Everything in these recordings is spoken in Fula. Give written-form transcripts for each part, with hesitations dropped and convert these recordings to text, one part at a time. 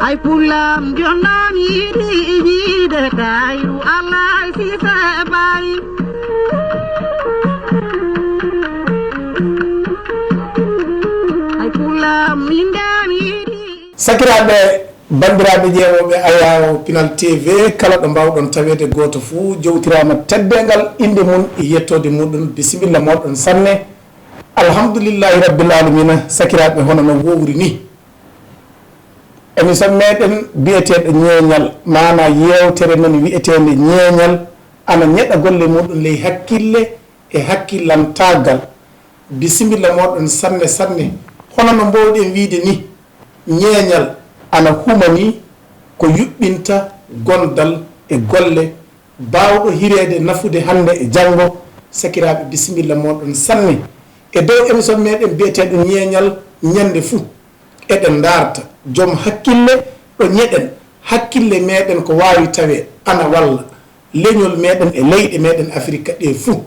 ay pulam jonami yiɗi de kayu allah si feɓari ay pulam mindami yiɗi sakiraɓe bandiraɓe ƴeewoɓe Ayaawo Pinal TV kala ɗo mbawɗon tawede goto fuu jowtirama teddengal inde mum e yettode muɗum bisimilla moɗon sanne alhamdoulillahi rabbil alamina sakiraɓe hono no wowri ni émission meɗen biyeteɗo ñeeñal mana yewtere men wiyetede ñeeñal ana ñeɗa golle muɗum ley hakkille e hakkillantagal bisimilla moɗon sanne sanne hono no mbowɗen wiide ni ñeeñal ana humani ko yuɓɓinta gondal e golle bawɗo hirede nafude hande e janggo sakiraɓe bisimilla moɗon sanne e dow émission meɗen biyeteɗo ñeeñal ñande fuu eɗen darta joom hakkille ɗo ñeɗen hakkille meɗen ko wawi tawe ana walla leñol meɗen e leyɗe meɗen Afrique ɗe fuu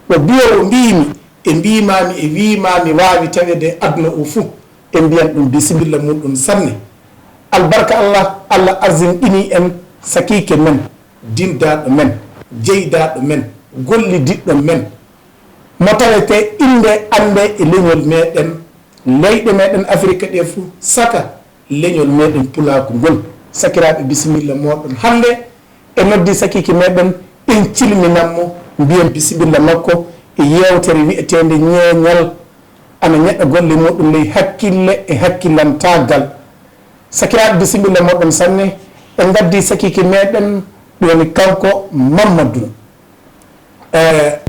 ɗo biyowo mbimi e mbimami e wimami wawi tawede aduna o fuu e mbiyan ɗum bisimilla muɗum sanne albarka allah allah arzinɗini en sakike men dindaɗo men jeydaɗo men gollidiɗɗo men mo tawete inde ande e leñol meɗen leyɗe meɗen Afrique ɗe fuu saka leñol meɗen pulaku ngol sakiraɓe bisimilla moɗon hande e noddi sakiki meɗen ɓen cilminanmo mbiyen bisimilla makko e yewtere wiyetede ñeeñal ana ñeɗa golle muɗum ley hakkille e hakkillantagal sakiraɓe bisimilla moɗon sanne ɓe gaddi sakiki meɗen ɗoni kanko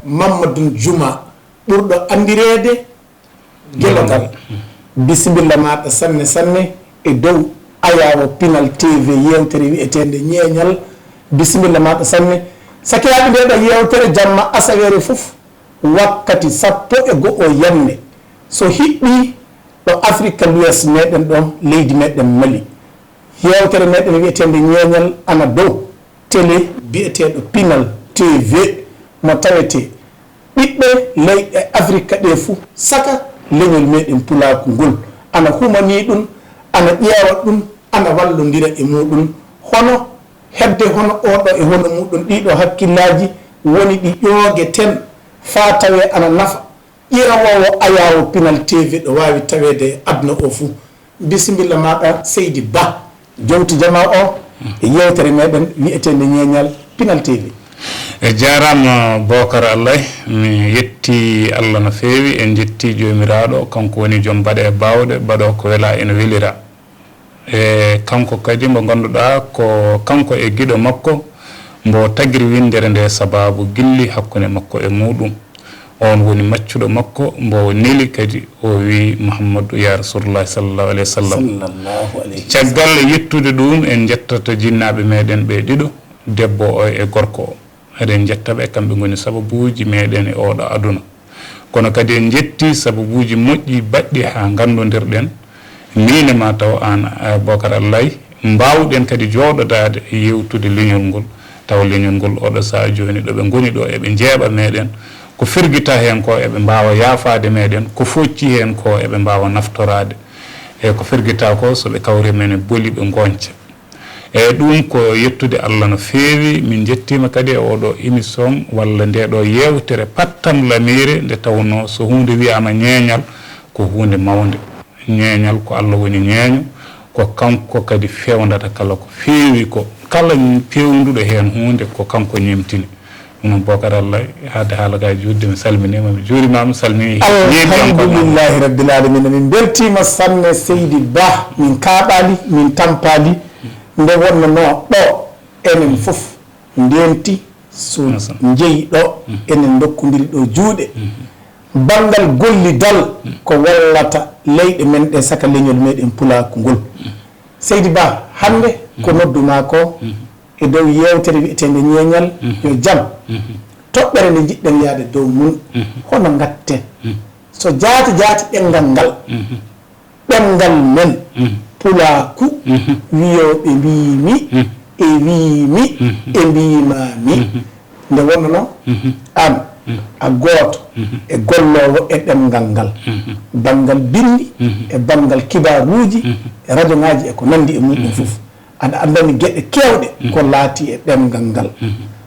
Mamadou Juma ɓurɗo andirede gelogal bisimilla maɗa sanne sanne e dow Ayaawo Pinal TV yewtere wiyetede ñeeñal bisimilla maɗa sanne sakiraɓe ndeɗo yewtere jamma asawere foof wakkati 11 yande so hiɓɓi ɗo Afrique l'Ouest meɗen ɗo leydi meɗen Mali yewtere meɗen wiyetede ñeeñal ana dow télé biyeteɗo Pinal TV mo tawete ɓiɓɓe leyɗe Afrique ɗe fuu saka leñol meɗen pulaku ngol ana humani ɗum ana ƴeewa ɗum ana wallodira e muɗum hono hedde hono oɗo e hono muɗum ɗiɗo hakkillaji woni ɗi ƴoogeten fa tawe ana nafa ƴeewowo Ayaawo Pinal TV ɗo wawi tawede aduna o fuu bisimilla maɗa Seydi Ba jowti jama o e yewtere meɗen wiyetede ñeeñal Pinal TV e jarama Bocar Allah mi yetti Allah no feewi en jetti jomiraɗo kanko woni joom baɗe bawɗe baɗo ko wela ene welira e kanko kadi mo ganduɗa ko kanko e guiɗo makko mbo tagiri Winndere nde sababu gilli hakkude makko e muɗum on woni maccuɗo makko mbo neli kadi o wi Mouhammadou ya Rasulullah sallallahu alayhi wa sallam caggal yettude ɗum en jettata jinnaɓe meɗen ɓe ɗiɗo debbo o e gorko o eɗen jettaɓe kamɓe goni sababuji meɗen e oɗo aduna kono kadi en jetti sababuji moƴƴi baɗɗi ha gandodirɗen mine ma taw an Bocar Allah mbawɗen kadi jooɗodade e yewtude leñol ngol taw leñol ngol oɗo saha joni ɗoɓe goni ɗo eɓe jeeɓa meɗen ko firguita hen ko eɓe mbawa yaafade meɗen ko focci hen ko eɓe mbawa naftorade e ko firguita ko soɓe kawri men e booli ɓe gonca e ɗum ko yettude Allah no feewi min jettima kadi e oɗo émission walla nde ɗo yewtere pattam lamire nde tawno so hunde wiyama ñeeñal ko hunde mawde ñeeñal ko Allah woni ñeeño ko kanko kadi fewdata kala ko feewi ko kala pewduɗo hen hunde ko kanko ñemtini ɗum Bocar Allah haade haalagaji judde mi salminima mi juurimama salmini alhamdoulillahi rabbil alamina min beltima sanne Seydi Ba min kaɓali min tampali nde wonnono ɗo enen fof ndenti so jeeyi ɗo enen dokkodiri ɗo juuɗe bangal gollidal ko wallata leyɗe men ɗe saka leñol meɗen pulaku ngol Seydi Ba hande ko nodduma ko e dow yewtere wiyetede ñeeñal yo jaam toɓɓere nde jiɗɗen yaade dow mum hono gatten so jaati ɗengal ngal ɗengal men pulaku wiyoɓe mbimi e wimi e mbimami nde wonnono an a gooto e gollowo e ɗemngal ngal banngal binndi e banngal kibaruuji e radio ŋaaji e ko nanndi e muɗum fof aɗa anndani geɗe keewɗe ko laati e ɗemngal ngal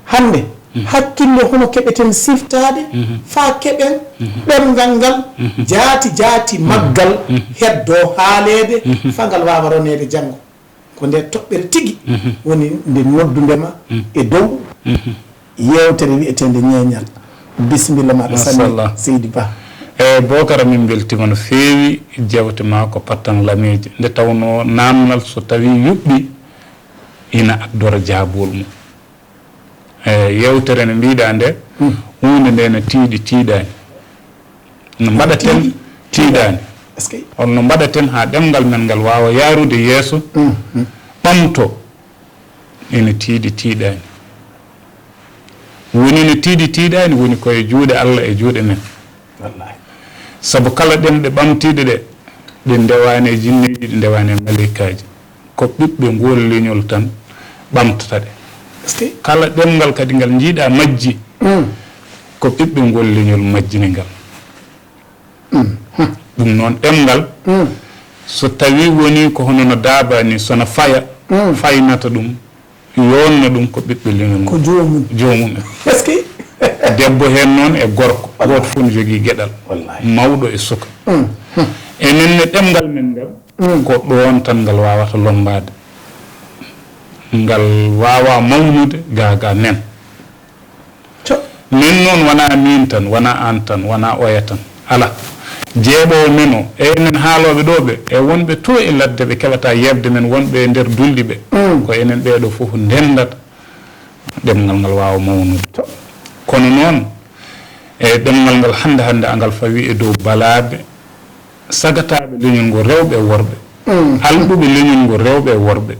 hannde hakkille hono keɓeten siftaade faa keɓen ɗemngal ngal jaati maggal heddoo haaleede faa ngal waawa roneede janngo ko nde toɓɓere tigi woni nde noddundema e dow yewtere wi'eteende ñeeñal bisimilla maɗa sanni seydi ba eyyi Bocara min beltima no feewi jewte ma ko pattan lameji nde tawno namnal so tawi yuɓɓi ina addora jaabol mum yewtere nde mbiɗa nde hunde nde no tiiɗi tiiɗani no mbaɗaten tiiɗani holno mbaɗaten ha ɗemgal men ngal wawa yarude yeeso ɓamto ene tiiɗi tiiɗani woni no tiiɗi tiiɗani woni koye juuɗe Allah e juuɗe men saabu kala ɗemɗe ɓamtiɗe ɗe ɗe ndewani e jinneji ɗe ndewani e malikaji ko ɓiɓɓe ngol leñol tan ɓamtata ɗe kala ɗemgal kadi ngal jiiɗa majji ko ɓiɓɓe ngol leñol majjini ngal ɗum noon ɗemgal so tawi woni ko hono no daaba ni sono faya faynata ɗum yonna ɗum ko ɓiɓɓe leñol ko jomum en debbo hen noon e gorko goto fof ne jogui gueɗal mawɗo e suka enen ne ɗemgal men ngal ko ɗon tan ngal wawata lombade ngal wawa mawnude gaga men min noon wona min tan wona an tan wona oya tan ala jeeɓowo men o e enen haaloɓe ɗo ɓe e wonɓe to e ladde ɓe keɓata yebde men wonɓe e nder dulɗi ɓe ko enen ɓeɗo fof ndendata ɗemgal ngal wawa mawnude kono noon e ɗemgal ngal hande angal fawi e dow balaɓe sagataɓe leñol ngol rewɓe e worɓe alɗuɓe leñol ngol rewɓe e worɓe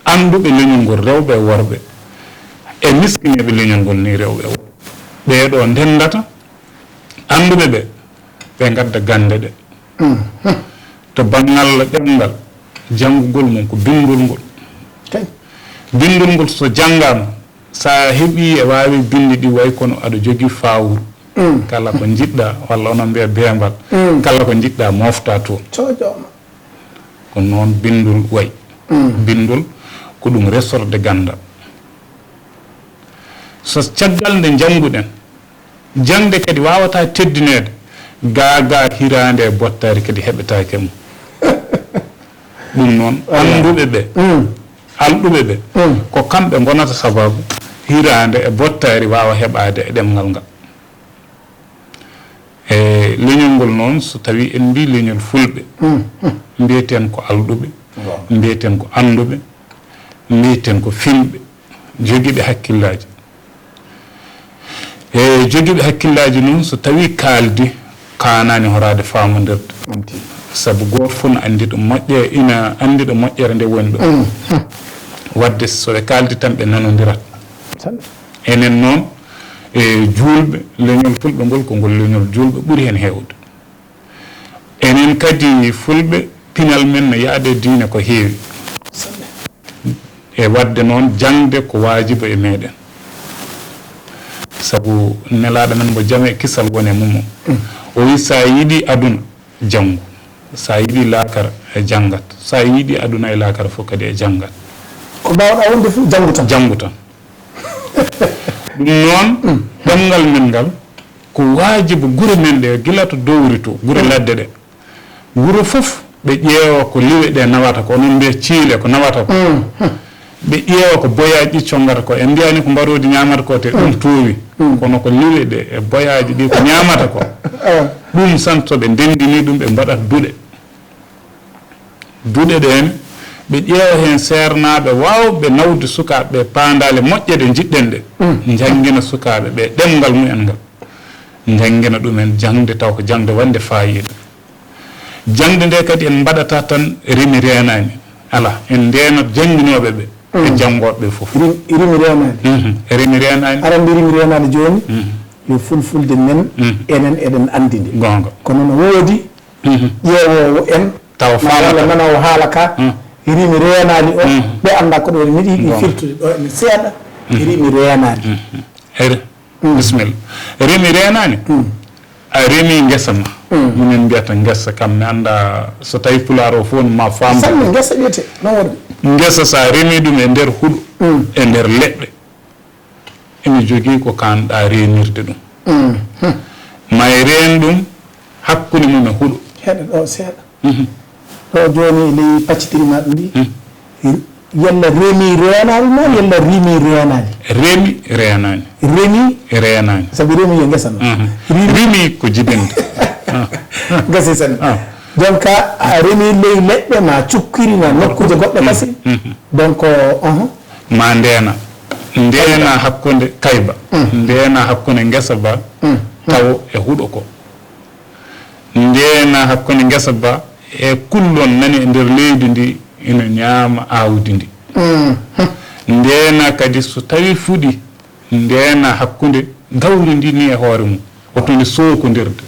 anduɓe leñol ngol rewɓe e worɓe e miskineɓe leñol ngol ni rewɓe e worɓe ɓeɗo ndendata anduɓe ɓe gadda gande ɗe to banggal ɗemgal janngugol mum ko bindol ngol bindol ngol so janngama sa heeɓi e wawi bindi ɗi way kono aɗa jogui fawru kala ko jiɗɗa walla onon mbiya beembal kala ko jiɗɗa mofta toon ko noon bindol way bindol ko ɗum resorde gandal so caggal nde jannguɗen jangde kadi wawata teddinede gaga hirande e bottari kadi heɓetake mum ɗum noon anduɓe ɓe alɗuɓe ɓe ko kamɓe gonata sababu hirande e bottari wawa heɓade e ɗemgal ngal e leñol ngol noon so tawi en mbi leñol fulɓe mbiyeten ko alɗuɓe mbiyeten ko anduɓe mbiyeten ko filɓe joguiɓe hakkillaji e joguiɓe hakkillaji noon so tawi kaldi kanani horade famodirde saabu goto fof no andi ɗo moƴƴe ina andi ɗo moƴƴere nde woni ɗo wadde soɓe kaldi tan ɓe nanodirat enen noon e julɓe leñol fulɓe ngol ko ngol leñol julɓe ɓuuri hen hewde enen kadi fulɓe pinal men no yaade diine ko heewi e wadde noon jangde ko wajiba e meɗen saabu nelaɗo men mo jaame kisal woni e mum o wi sa yiiɗi aduna janggu sa yiiɗi lakara e janggat sa yiiɗi aduna e lakara fof kadi e janggat ko mbawɗa wonde fof janggu tan ɗum noon ɗemgal men ngal ko wajiba guure men ɗe gila to dowri to guure ladde ɗe wuuro fof ɓe ƴeewa ko liwe ɗe nawata ko onon mbiya ciile ko nawata ko ɓe ƴeewa ko boyaji ɗi congata ko en mbiyani ko mbarodi ñamata ko te ɗum towi kono ko liwe ɗe e boyaji ɗi ko ñamata ko ɗum san to ɓe ndendini ɗum ɓe mbaɗat duɗe ɗene ɓe ƴeewa hen sernaɓe wawɓe nawde sukaɓe pandale moƴƴe ɗe jiɗɗen ɗe jangguina sukaɓe ɓe ɗemgal mumen ngal jangguina ɗumen jangde taw ko jangde wande fayida jangde nde kadi en mbaɗata tan rimi renani ala en ndenat janguinoɓe ɓe e jangoɓe foof rimi renani rimi renani aɗa andi rimi renani joni yo fulfulde men enen eɗen andide gonga kono no woodi ƴeewowo en taw walla nanowo haala ka rimi renani o ɓe anda ko ɗo miɗi yiɗi firtude ɗo ene seeɗa rimi renani bisimilla remi renani a remi ngesa ma minen mbiyata ngesa kam mi anda so tawi pulaar o fof ma famde sanne ngesa wiyete non wonde ngesa sa remi ɗum e nder huuɗo e nder leɗɗe emi jogii ko kanɗa renirde ɗum may reen ɗum hakkude mum e huuɗo heɗa ɗo seeɗa ɗo joni ley paccitirima ɗum ndi yalla remi renani noon yalla rimi renani remi renani remi renani sabi remi yo ngesa noon rimi ko jibinde gasi sanne donc a remi ley leɗɗe ma cukkirina nokkuje goɗɗe kasi donc ma ndena hakkunde kayba ndena hakkunde ngesa ba taw e huuɗo ko ndena hakkunde ngesa ba e kullon nani e nder leydi ndi ina ñaama aawdi ndi ndena kadi so tawi fuɗi ndena hakkunde gawri ndi ni e hoore mum otonde sookodirde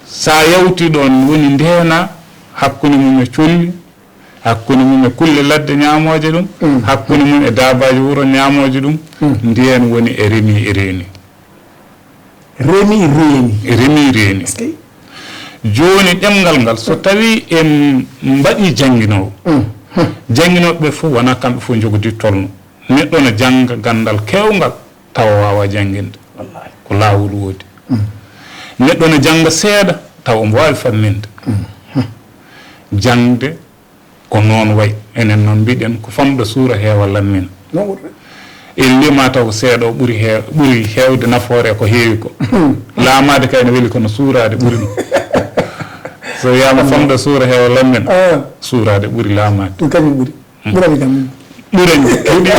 sa yawti ɗon woni ndena hakkunde mum e colli hakkunde mum e kulle ladde ñaamoje ɗum hakkunde mum e daabaji wuro ñaamoje ɗum ndiyen woni e remi e reeni remi reeni joni ɗemgal ngal so tawi en mbaɗi jannginowo jannginoɓe fof wona kamɓe fof jogodi tolno neɗɗo no jangga gandal kewgal tawa wawa jannginde ko laawol woodi neɗɗo no jangga seeɗa tawa omo wawi famminde jangde ko noon way enen noon mbiɗen ko famɗo suura heewallan min en lima taw seeɗa o ɓuri heewde nafoore ko heewi ko laamade kayne weeli kono suurade ɓuri ɗum so wiyama famɗo suura heewallan min suurade ɓuri laamade ɗum kañum ɓuri ɓurani kam ɓurani heeɗi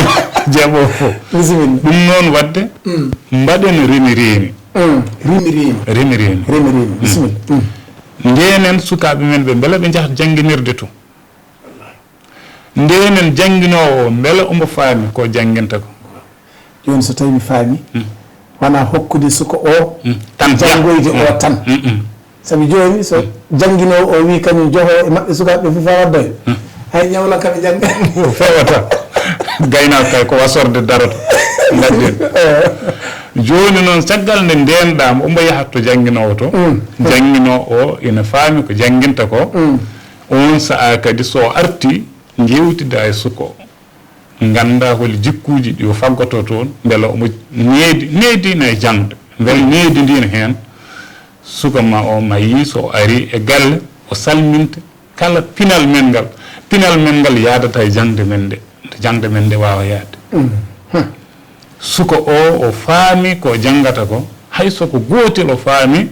jeeɓo fof ɗum noon wadde mbaɗen remi reeni bisimilla ndenen sukaɓe men ɓe beele ɓe jahata jangguinirde to ndenen janguinowo beele omo faami ko janguinta ko joni so tawi mi faami wona hokkude suka o tan janggoyde o tan sabi joni so janguinowo o wi kañum joho e mabɓe sukaɓe fof a waddoy hay ñawla kaɓe jangga fewata gaynako kay ko wasorde daroto gadden joni noon caggal nde ndenɗama omo yahat to janguinowo to janguinowo o ina faami ko janguinta ko on saaha kadi so arti jewtida e suko ganda holi jikkuji ɗi o faggoto toon beele omo needino e jangde beele needidino hen suka ma o ma yi so ari e galle o salminta kala pinal men ngal yadata e jangde men nde wawa yaade suka o faami ko jangata ko hay soko gotel o faami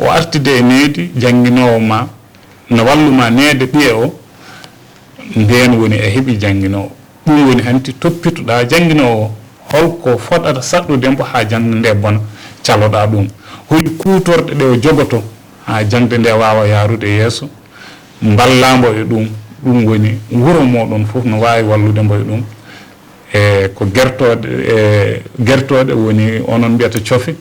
o artide e needi janguinowo ma no walluma neede ɓiye o nden woni e heeɓi janguinowo ɗum woni hanti toppitoɗa janguinowo holko foɗata saɗɗudembo ha jangde nde bona caloɗa ɗum holi kutorɗe ɗe o jogoto ha jangde nde wawa yarude yeeso ballambo e ɗum woni wuro moɗon fof no wawi walludembo e ɗum e ko gertoɗe woni onon mbiyata cofe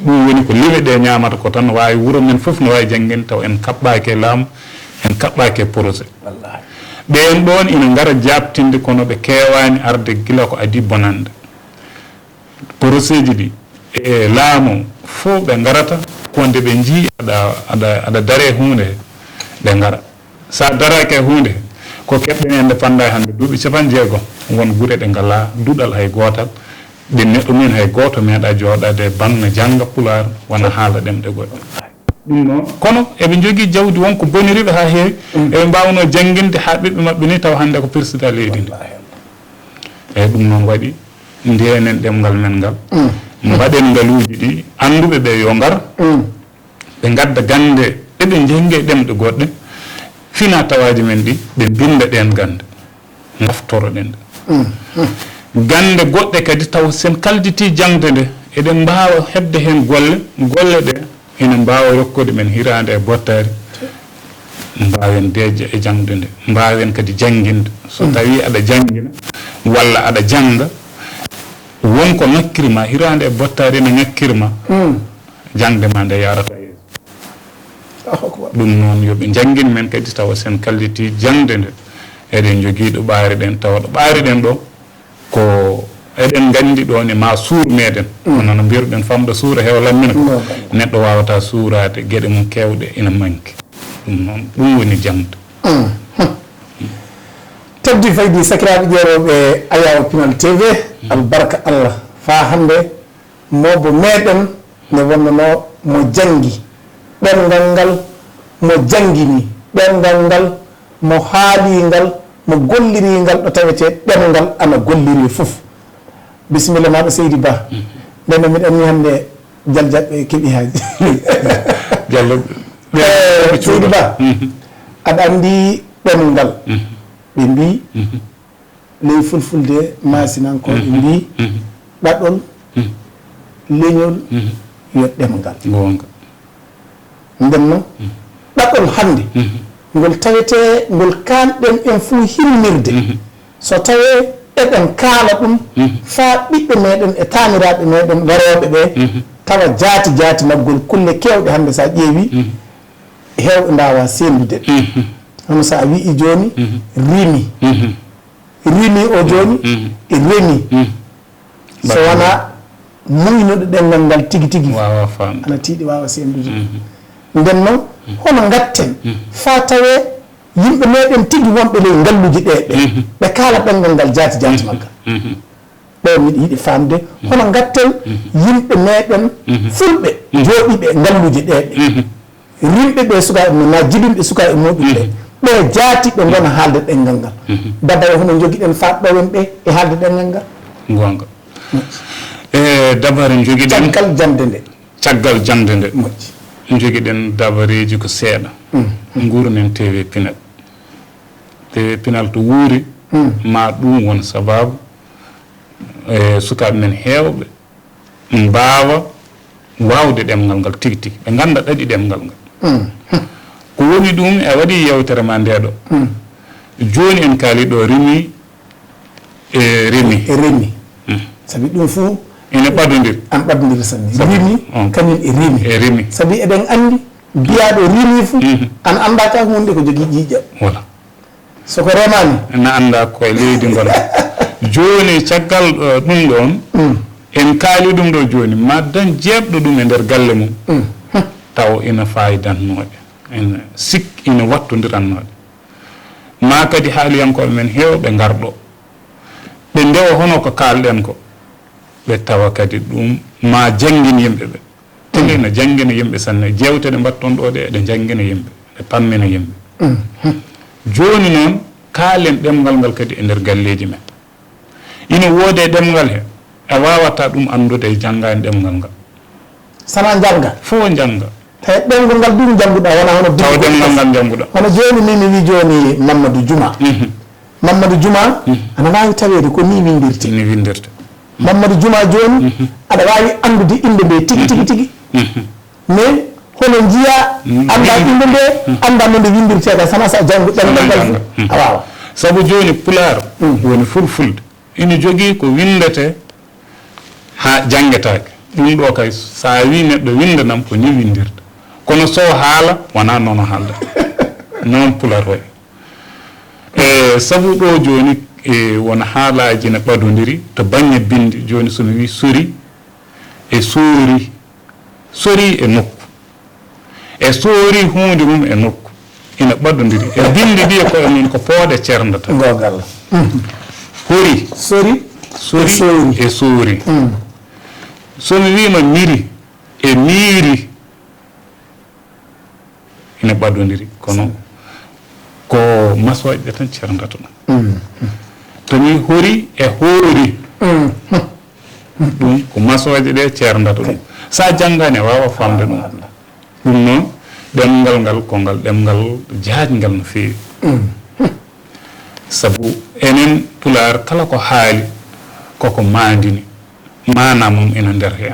ɗum woni ko liwe ɗe ñamata ko tan wawi wuro men fof no wawi jangginde taw en kaɓɓaki e laamu en kaɓɓaki e projet ɓen ɗon ina gara jabtinde kono ɓe kewani arde gila ko adi bonande projet ji ɗi e laamu fof ɓe garata konde ɓe jii aɗa dare hunde ɓe gara sa darake hunde ko keɓɓen ende panda hande duuɓi 60 won guure ɗe ngala duɗal hay gotal ɗe neɗɗo min hay goto meeɗa jooɗade banne jangga pular wona haala ɗemɗe goɗɗe ɗum noon kono eɓe jogui jawdi wonko boniriɓe ha heewi eɓe mbawno janguinde ha ɓiɓɓe mabɓe ni taw hande ko président leydi ndi eyyi ɗum noon waɗi ndenen ɗemgal men ngal mbaɗen ngaluji ɗi anduɓe ɓe yo ngar ɓe gadda gande ɗeɓe jengue ɗemɗe goɗɗe fina tawaji men ɗi ɓe binda ɗen gande naftoro ɗen gande goɗɗe kadi taw sen kalditi jangde nde eɗen mbawa hebde hen golle ɗe ina mbawa rokkude men hirande e bottari mbawen deeje e jangde nde mbawen kadi janguinde so tawi aɗa janguina walla aɗa janga wonko ngakkirma hirande e bottari ne ngakkirma jangde ma nde yarata ɗum noon yoɓe janguin men kadi tawa sen kalliti jangde nde eɗen joguiɗo ɓaari ɗen tawa ɗo ɓaari ɗen ɗo ko eɗen nganndi ɗo ne ma suur meɗen kono no mbiruɗen famɗo suura heewa lammina neɗɗo wawata suurade geɗe mum kewɗe ina manque ɗum noon ɗum woni jamde teddi faydi sakiraɓe ƴeeroɓe Ayaawo Pinal TV albarka Allah fa hande mobo meɗen ne wonnono mo jangi ɓengal ngal mo jangini ɓengal ngal mo haalingal mo golliringal ɗo tawete ɗemgal ana golliri fof bisimilla maɗo Seydi Ba ndeno miɗen anni hande jaljaɓe keeɓi haaji Diallo Seydi Ba aɗa andi ɗemgal ɓe mbi ley fulfulde masinankoɓe mbi ɗaɗol leñol yo ɗemgal gonga nden noon ɗaɗol hande ngol tawete ngol kanɗen en fuu hinnirde so tawe eɗen kaala ɗum fa ɓiɓɓe meɗen e taaniraɓe meɗen waroɓe ɓe tawa jaati jaati maggol kulle kewɗe hande sa ƴeewi hewɓe mbawa sendude hono sa wii joni rimi o joni e remi so wona muynuɗo ɗengal ngal tigui tigui wawa famde ana tiiɗi wawa sendude nden noon hono gatten fa tawe yimɓe meɗen tigui wonɓe ley ngalluji ɗeɓe ɓe kaala ɗengal ngal jaati jaati maggal ɓe miɗa yiiɗi famde hono gatten yimɓe meɗen fulɓe jooɗiɓe ngalluji ɗeɓe rimɓe ɓe sukaɓe mum na jibinɓe sukaɓe muɗum ɓe ɓe jaati ɓe gona haalde ɗengal ngal dabare hono joguiɗen fatɗowen ɓe e haalde ɗengal ngal gonga e dabare joguiɗen caggal jande nde joguiɗen dabareji ko seeɗa guurnen TV Pinal TV Pinal to wuuri ma ɗum won sababu e sukaɓe men heewɓe mbawa wawde ɗemgal ngal tigui tigui ɓe ganda ɗaɗi ɗemgal ngal ko woni ɗum e waɗi yewtere ma ndeɗo joni en kaali ɗo rimi e remi sabi ɗum fuu ene ɓadodiri an ɓadodiri sanni rimi kañum e rimi sabi eɗen andi mbiyaɗo rimi fuu an anda ka hunde ko jogui ƴiƴam voilà soko remani na anda koye leydi gonɗo joni caggal ɗum ɗon en kaali ɗum ɗo joni ma dan jeebɗo ɗum e nder galle mum taw ina fayidannoɗe ene sik ina wattodirannoɗe ma kadi haaliyankoɓe men hewɓe garɗo ɓe ndewa hono ko kalɗen ko ɓe tawa kadi ɗum ma jangguin yimɓe ɓe tele ne jangguina yimɓe sanne jewteɗe mbatton ɗo ɗe eɗe jangguina yimɓe ɗe pammina yimɓe joni noon kaalen ɗemgal ngal kadi e nder galleji men ina woode ɗemgal he a wawata ɗum andude e janggani ɗemgal ngal sana jangga fo jangga tawi ɗemgal ngal ɗum jannguɗa wona hono taw ɗemgal ngal jannguɗa hono joni min mi wi joni Mamadou Juma Mamadou Juma ana wawi tawede ko ni windirte Mamadou Juma joni aɗa wawi andude inde nde tigui tigui tigui mais hono jiiya anda inde nde anda nde windirteka sana sa janggu ɗemgal ngal a wawa saabu joni pular woni fulfulde ina jogui ko windete ha janggetake ɗum ɗo kay sa wi neɗɗo windanam ko ni windirta kono so haala wona noon o haaldata noon pular way e saabu ɗo joni e wona haalaji ne ɓadodiri to banggue binde joni somi wi sori e soori sori e nokku e soori hunde mum e nokku ina ɓadodiri e binde mbiye koye min ko pooɗe cerdata gogal hori sori e soori somi wima miri e miiri ina ɓadodiri kono ko masoje ɗe tan cerdata ɗum tomi hori e hoori ɗum ko masoje ɗe cerdata ɗum sa janggani a wawa famde ɗum ɗum noon ɗemgal ngal ko ngal ɗemgal jaajgal no feewi sabu enen pular kala ko haali koko mandini mana mum ina nder hen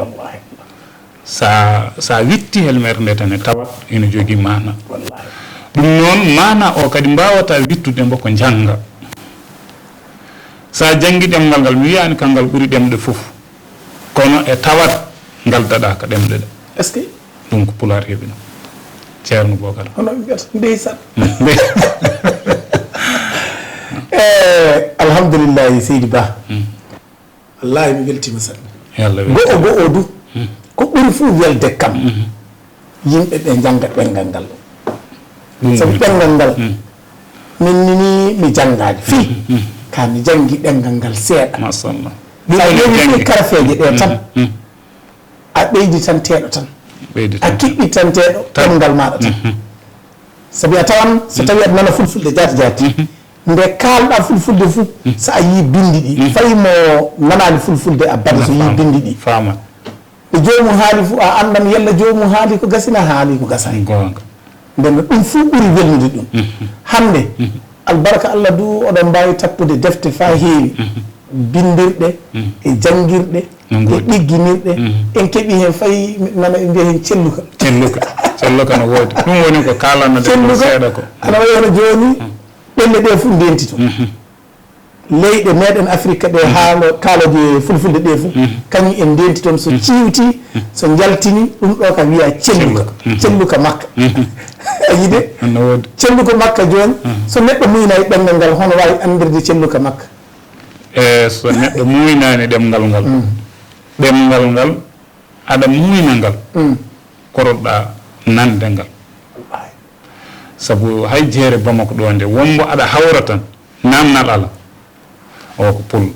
sa witti helmere nde tan e tawat ina jogui mana ɗum noon mana o kadi mbawata wittude mbo ko jangga sa janggi ɗemgal ngal mi wiyani kangal ɓuuri ɗemɗe foof kono e tawat ngal daɗaka ɗemɗe ɗe est ce que ɗum ko pular heeɓi noon ceerno bogal hono mbiyata ndeysan alhamdoulillahi Seydi Ba wallahi mi weltima sanne yalla go o du ko ɓuri fuu welde kam yimɓe ɓe jannga ɗengal ngal sabu ɗengal ngal min nini mi janngaade fii ka mi janngi ɗengal ngal seeɗa masallah sa ƴeewi fii karafeeje ɗe tan a ɓeyditanteeɗo tan a kiɓɓitanteeɗo ɗemngal maɗa tan sabi a tawan so tawi aɗa nana fulfulde jaati jaati nde kaalɗa fulfulde fof so a yii bindi ɗi fayi mo nanaani fulfulde a bada so yii bindi ɗi faama ɗo joomum haali fof a anndan yalla joomum haali ko gasina haali ko gasani gonga nden ɗum fof ɓuri welnude ɗum hannde albarka allah du oɗon mbawi tappude defte fa heewi bindirɗe e janngirɗe e ɗigginirɗe en keeɓi heen fayi nana ɓe mbiya heen celluka celluka no woodi ɗum woni ko kalanno de seeɗa ko ana wayi hono jooni ɓelle ɗe fof ndenti to leyɗe meɗen afrique ɗe haalo kaaloje fulfulde ɗe fof kañum en ndenti toon so ciwti so jaltini ɗum ɗo ka wiya celluka makka a yiide celluka makka joni so neɗɗo muynayi ɗemgal ngal hono wawi andirde celluka makka e so neɗɗo muynani ɗemgal ngal ɗemgal ngal aɗa muyna ngal koroɗɗa nande ngal sabu hay jeere Bamako ɗo nde wonmo aɗa hawra tan namnal ala o ko pullo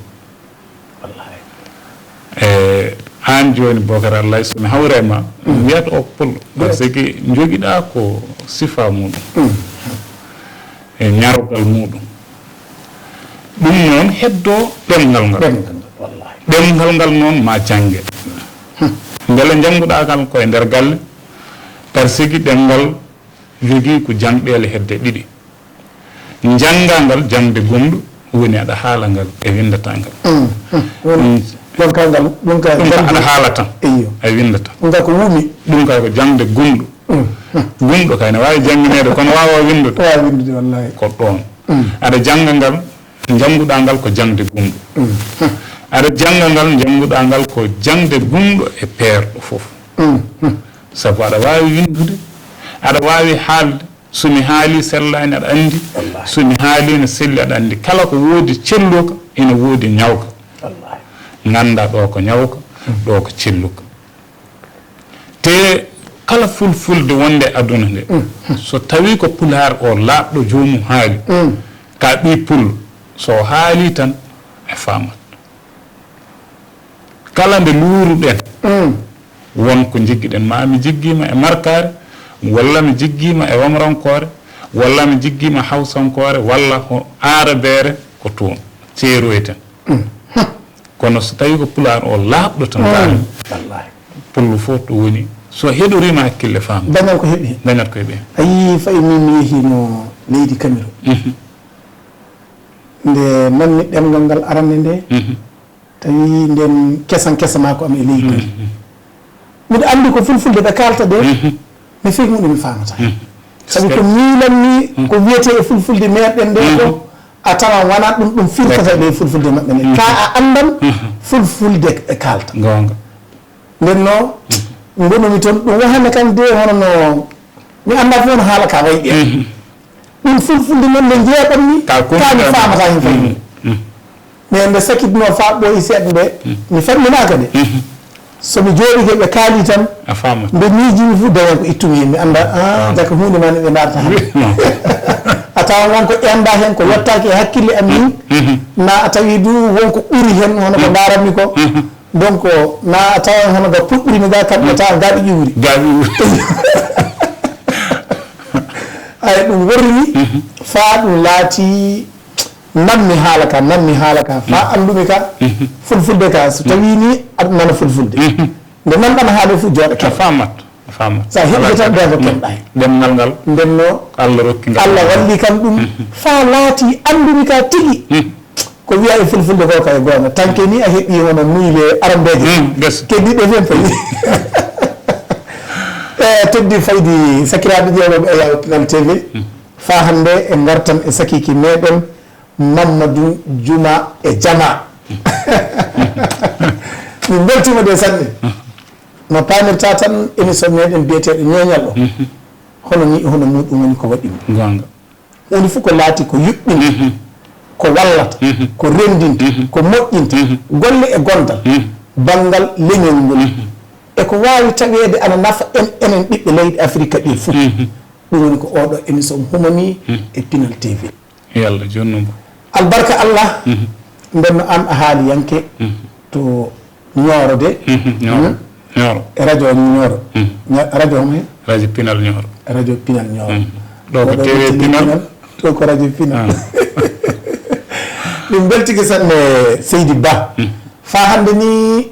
an joni Bocar Allah somi hawre ma mi wiyata o ko pullo par ce que joguiɗa ko sifa muɗum e ñarugal muɗum ɗum noon heddo ɗemgal ngal ɗemgal ngal noon ma jangge beele jannguɗa kal koye nder galle par ce que ɗemgal jogii ko jangɗele hedde ɗiɗi jannga ngal jangde gomɗo woni aɗa haala ngal e windata ngal ɗum ka aɗa haala tan e windata ɗum ka ko wumi ɗum ka ko jangde gumɗo gumɗo kay ne wawi janginede kono wawa windude wallahi ko ɗon aɗa janga ngal janguɗa ngal ko jangde gumɗo aɗa janga ngal janguɗa ngal ko jangde gumɗo e peerɗo fof sabu aɗa wawi windude aɗa wawi haalde somi haali sellani aɗa andi somi haalino selli aɗa andi kala ko woodi celluka ina woodi ñawka ganda ɗo ko ñawka ɗo ko celluka te kala fulfulde wonde aduna nde so tawi ko pulaar o laaɓɗo joomum haali ka ɓi pullo so haali tan e famat kala nde luuruɗen wonko jiggiɗen ma mi jiggima e markare walla mi jiggima e wamrankore walla mi jiggima hawsankore walla ko arabeere ko toon ceeroyten kono so tawi ko pulaar o laaɓɗo tan gaani pullo fof to woni so heɗorima hakkille faam dañat ko heeɓi dañat ko heeɓi a yii fayi min mi yehino leydi Cameroun nde nanmi ɗemgal ngal arande nde tawi nden kesa ma ko am e leydi kadi mbiɗa andi ko fulfulde ɓe kalta ɗe mi feki muɗum mi famata sabu ko miilanmi ko wiyete e fulfulde meɗen nde ko a tawan wona ɗum firtata ɗe fulfulde maɓɓe nde ka a andan fulfulde e kalta gonga nden no gonumi toon ɗum wahane kam de hono no mi anda fof no haala ka wayi ɗen ɗum fulfulde men nde jeeɗanmi kami famata hen fayi mais nde sakitno fa ɓooyi seeɗa ɓe mi famminaka de somi jooɗi ke ɓe kaali tan nde miijimi fof dañan ko ittumi hen mi anda jaka hunde ma ne ɓe darata han a tawan wonko ƴenda hen ko yettaki e hakkille am ni na a tawi du wonko ɓuuri hen hono ko daranmi ko donc na a tawan hono ga puɗɗirimi ga kamɓe tawa gaɓi ƴiwri ay ɗum worrini fa ɗum laati nammi haala ka fa andumi ka fulfulde ka so tawi ni aɗa nana fulfulde nde nanɗan haali fof jooɗo ke famat sa heɓde tan ɓe ko kemɗa hen ɗemngal ngal ndenno Allah rokki ngal Allah walli kam ɗum fa laati andumi ka tigi ko wiya e fulfulde ko kay gonga tanke ni a heeɓi hono muyle arambeje keddiɗe fen fayi teddi faydi sakiraɓe ƴewɓe Ayaawo Pinal TV fa hande e gartan e sakiki meɗen Mamadou Juma e Jama min beltima de sanne no pamirta tan émission meɗen biyeteɗo Niéénial o hono muɗum woni ko waɗimi gonga woni fof ko laati ko yuɓɓini ko wallata ko renndinta ko moƴƴinta golle e gondal banngal leñol ngol eko waawi taweede ana nafa enen ɓiɓɓe leydi Afrique ɗi fof ɗum woni ko oɗo émission humani e Pinal TV yalla jonnumo albarka Allah ndenno an a haali yanke to Nioro de Nioro e radio Nioro radio hom hen radio Pinal Nioro radio Pinal Nioro ɗo ko TV Pinal ɗo ko radio Pinal ɗum beltiki sanne Seydi Ba fa hande ni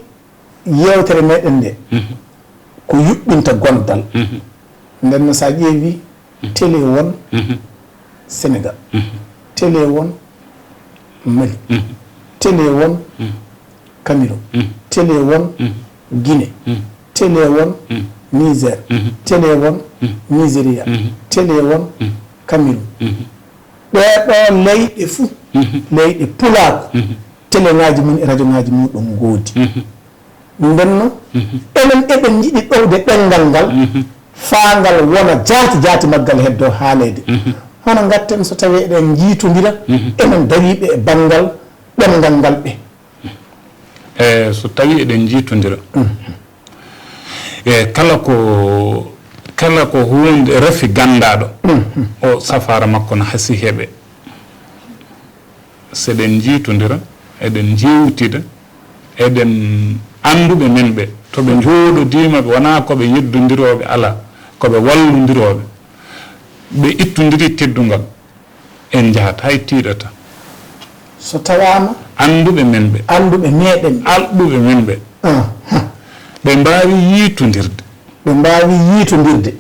yewtere meɗen nde ko yuɓɓinta gondal ndenno sa ƴeewi télé won Sénégal télé won Mali télé won Cameroun télé won Guinée télé won Niger télé won Nigéria télé won Cameroun ɓeɗo leyɗe fuu leyɗe pulaako télé ŋaji mum e radio ŋaji muɗum goodi ndenno enen eɓen jiɗi ɗowde ɗengal ngal faangal wona jaati maggal heddo haalede hono gatten so tawi eɗen jiitodira enen dariɓe e banggal ɗemgal ngal ɓe so tawi eɗen jiitodira e kala ko hunde rafi gandaɗo o safara makko no hasi heeɓe seɗen jiitodira eɗen jewtida eɗen anduɓe men ɓe toɓe jooɗodima ɓe wona koɓe yeddodiroɓe ala koɓe wallodiroɓe ɓe ittodiri teddungal en jahat hay tiiɗata so tawama anduɓe men ɓe anduɓe meɗen alɗuɓe men ɓe ɓe mbawi yiitodirde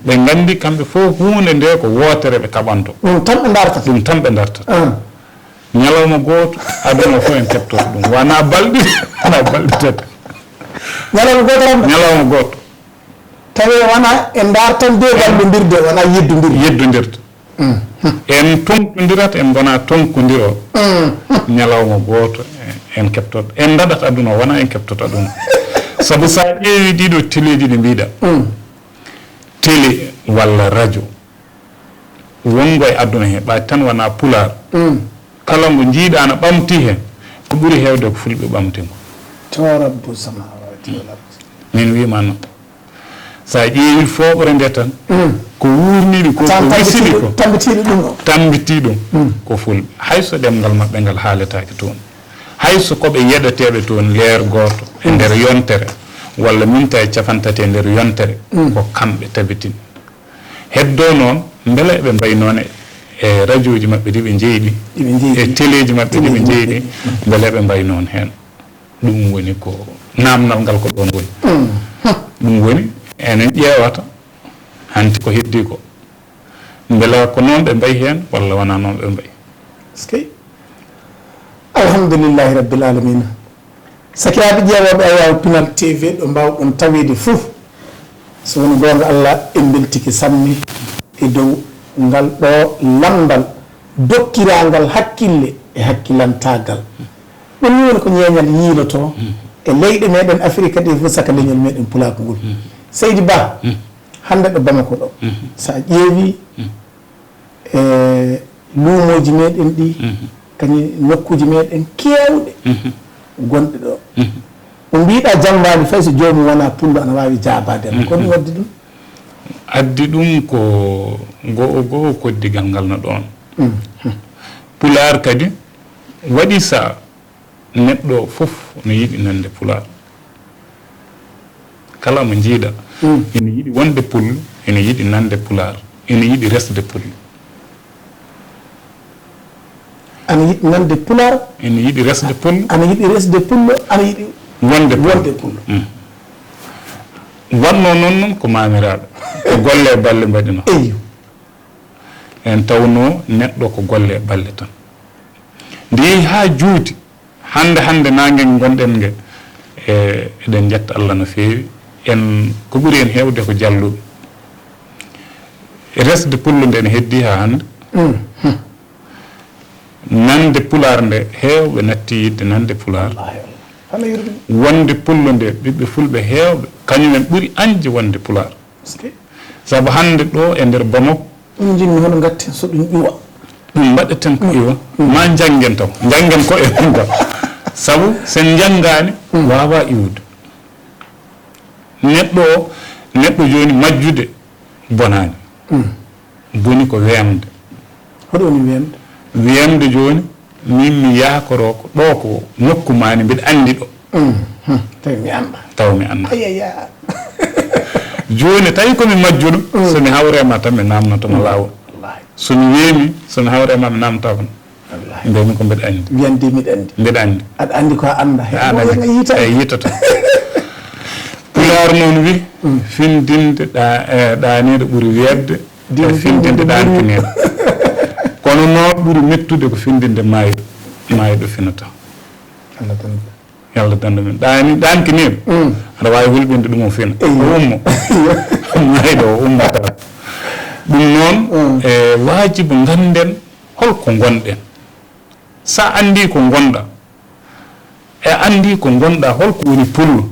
ɓe gandi kamɓe fof hunde nde ko wootere ɓe kaɓanto ɗum tan ɓe dartata ñalawma gooto aduna fof en keɓtoto ɗum wona balɗi wona balɗi tati ñalawma gooto tawi wona en dartan de wallodirde wona yeddodirde en tonkodirata en gona tonkodiro ñalawma gooto en keɓtoto en daɗat aduna wona en keɓtoto aduna sabu sa ƴeewi ɗiɗo téléji ɗi mbiɗa télé walla radio wongo e aduna he ɓa tan wona pular kala mo jiiɗa no ɓamti hen ko ɓuuri hewde ko fulɓe ɓamtingo to rabbu samawati wal ardi min wima noon sa ƴeewi foɓore nde tan ko wurniɗi ko wisiɗi ko tambiti ɗum ko fulɓe hayso ɗemgal maɓɓe ngal haaletake toon hayso koɓe yeɗeteɓe toon leer goto e nder yontere walla minta e capantati e nder yontere ko kamɓe tabitin heddo noon beele eɓe mbayi noon e radio ji maɓɓe ɗi ɓe jeyɗi e téléji maɓɓe ɗi ɓe jeyɗi beele eɓe mbayi noon hen ɗum woni ko namdal ngal ko ɗon woni ɗum woni enen ƴeewata hanti ko heddi ko beela ko noon ɓe mbayi hen walla wona noon ɓe mbayi alhamdulillahi rabbil alamina sakiraɓe ƴeewoɓe Ayaawo Pinal TV ɗo mbawɗon tawide fof so woni gonga Allah en beltiki sammi e dow ngal ɗo lamdal dokkirangal hakkille e hakkilantagal ɗum ni woni ko ñeeñal yiiloto e leyɗe meɗen Afrique ɗi fof saka leñol meɗen pulaako ngol Seydi Ba hande ɗo Bamako ɗo sa ƴeewi e luumoji meɗen ɗi kañi nokkuji meɗen kewɗe gonɗe ɗo o mbiɗa jambani fay so jomum wona pullo ana wawi jabadema ko ɗum waddi ɗum addi ɗum ko goo koddigal ngal no ɗon pular kadi waɗi sa neɗɗo fof no yiɗi nande pular kala mo jiiɗa ene yiɗi wonde pullo ene yiɗi nande pular ene yiɗi resde pullo ana yiɗi nande pular ene yiɗi resde pullo ana yiɗi resde pullo ana yiɗi wonde pullo wanno noon ko mamiraɓe ko golle e balle mbaɗino eyo en tawno neɗɗo ko golle e balle tan nde yeehi ha juuti hande nangue gonɗen ngue eɗen jetta Allah no feewi en ko ɓuuri en hewde ko jalluɓe resde pullo nde ne heddi ha hande nande pular nde hewɓe natti yidde nande pular wonde pullo nde ɓiɓɓe fulɓe hewɓe kañumen ɓuuri añde wonde pular saabu hande ɗo e nder Bamako ɗum jinmi hono gatten so ɗum ƴuwa ɗum mbaɗeten ko iwa ma janggen taw janggen ko e ɗum taw sabu sen janngani wawa iwde neɗɗo joni majjude bonani boni ko wemde hoɗo woni wemde wemde joni min mi yakoro ko ɗo ko nokku mani mbiɗa andi ɗo taw mi anda joni tawi komi majjuɗo somi hawrema tan mi namnotoma lawol somi weemi somi hawrema mi namtama mbiyami ko mbiɗa andi wiyande mbiɗa andi aɗa andi ko a anda e yitata pulaar noon wi findinde ɗaniɗo ɓuuri wedde e findinde ɗankineɗo kono noon ɓuuri mettude ko findinde maayiɗo finata yalla danda men ɗankineɗo aɗa wawi hulɓinde ɗum o fina o ummo maayiɗo o ummata ɗum noon e wajibo ganden holko gonɗen sa andi ko gonɗa e andi ko gonɗa holko woni pullo